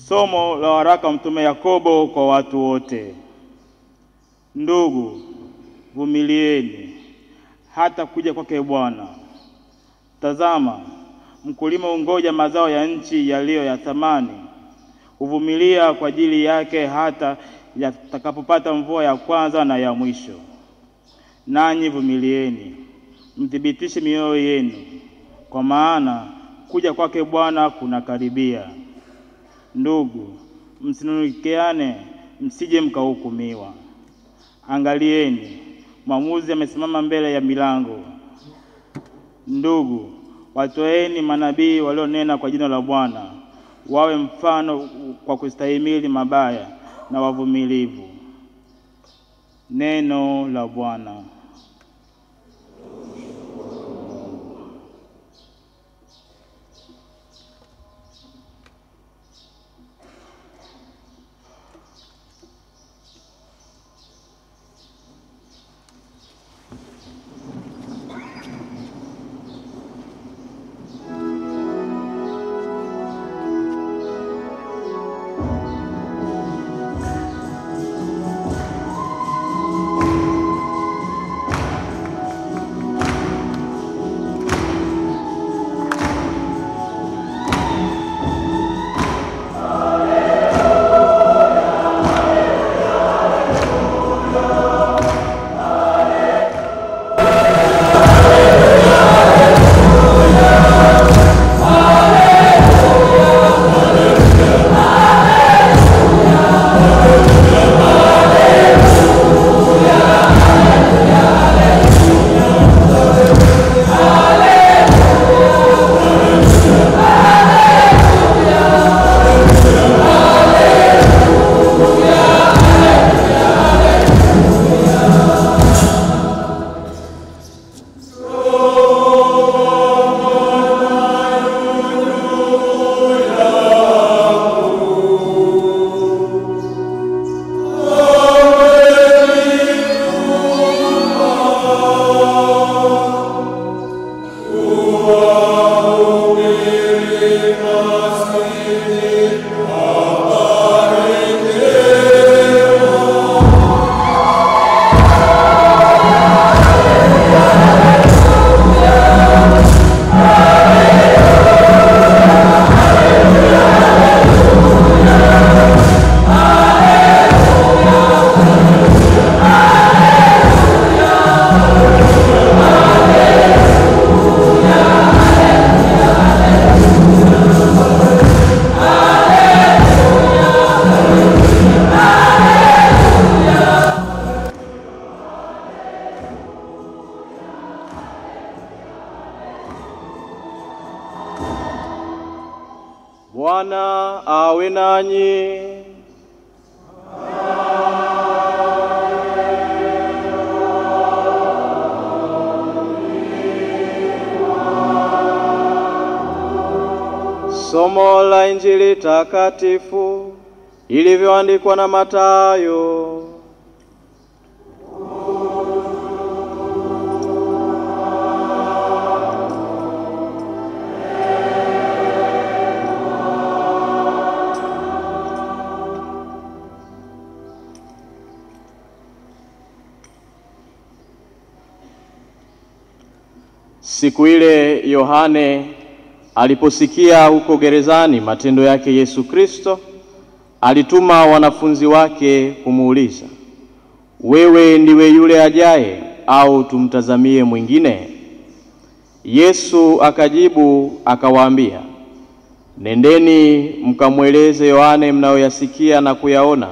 Somo la waraka mtume Yakobo kwa watu wote. Ndugu, vumilieni hata kuja kwake Bwana. Tazama, mkulima ungoja mazao ya nchi yaliyo ya thamani, huvumilia kwa ajili yake hata yatakapopata mvua ya kwanza na ya mwisho. Nanyi vumilieni, mthibitishe mioyo yenu, kwa maana kuja kwake Bwana kunakaribia. Ndugu, msinung'unikiane, msije mkahukumiwa. Angalieni, mwamuzi amesimama mbele ya milango. Ndugu, watoeni manabii walionena kwa jina la Bwana, wawe mfano kwa kustahimili mabaya na wavumilivu. Neno la Bwana. Bwana awe nanyi. Somo la Injili takatifu ilivyoandikwa na Mathayo. Siku ile Yohane aliposikia huko gerezani matendo yake Yesu Kristo, alituma wanafunzi wake kumuuliza, wewe ndiwe yule ajaye au tumtazamie mwingine? Yesu akajibu akawaambia, nendeni mkamweleze Yohane mnayoyasikia na kuyaona.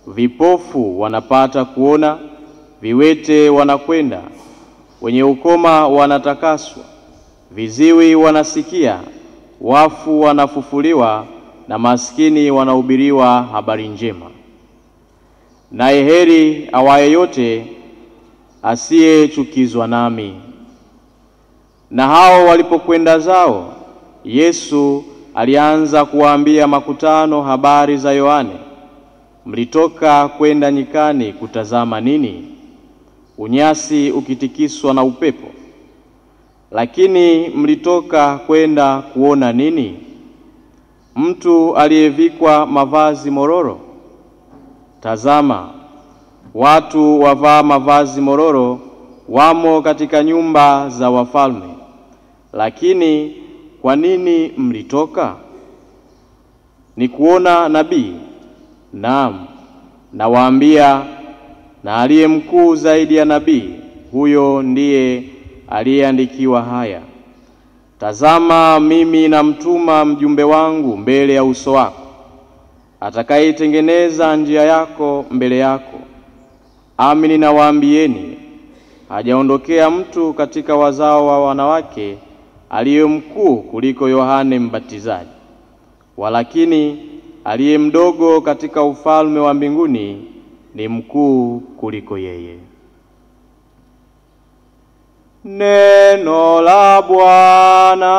Vipofu wanapata kuona, viwete wanakwenda, wenye ukoma wanatakaswa, viziwi wanasikia, wafu wanafufuliwa, na maskini wanahubiriwa habari njema. Naye heri awaye yote asiyechukizwa nami. Na hao walipokwenda zao, Yesu alianza kuwaambia makutano habari za Yohane. Mlitoka kwenda nyikani kutazama nini? Unyasi ukitikiswa na upepo. Lakini mlitoka kwenda kuona nini? mtu aliyevikwa mavazi mororo? Tazama, watu wavaa mavazi mororo wamo katika nyumba za wafalme. Lakini kwa nini mlitoka? Ni kuona nabii? Naam, nawaambia, na aliye mkuu zaidi ya nabii, huyo ndiye aliyeandikiwa haya: tazama, mimi namtuma mjumbe wangu mbele ya uso wako, atakayeitengeneza njia yako mbele yako. Amini nawaambieni, hajaondokea mtu katika wazao wa wanawake aliye mkuu kuliko Yohane Mbatizaji, walakini aliye mdogo katika ufalme wa mbinguni ni mkuu kuliko yeye. Neno la Bwana.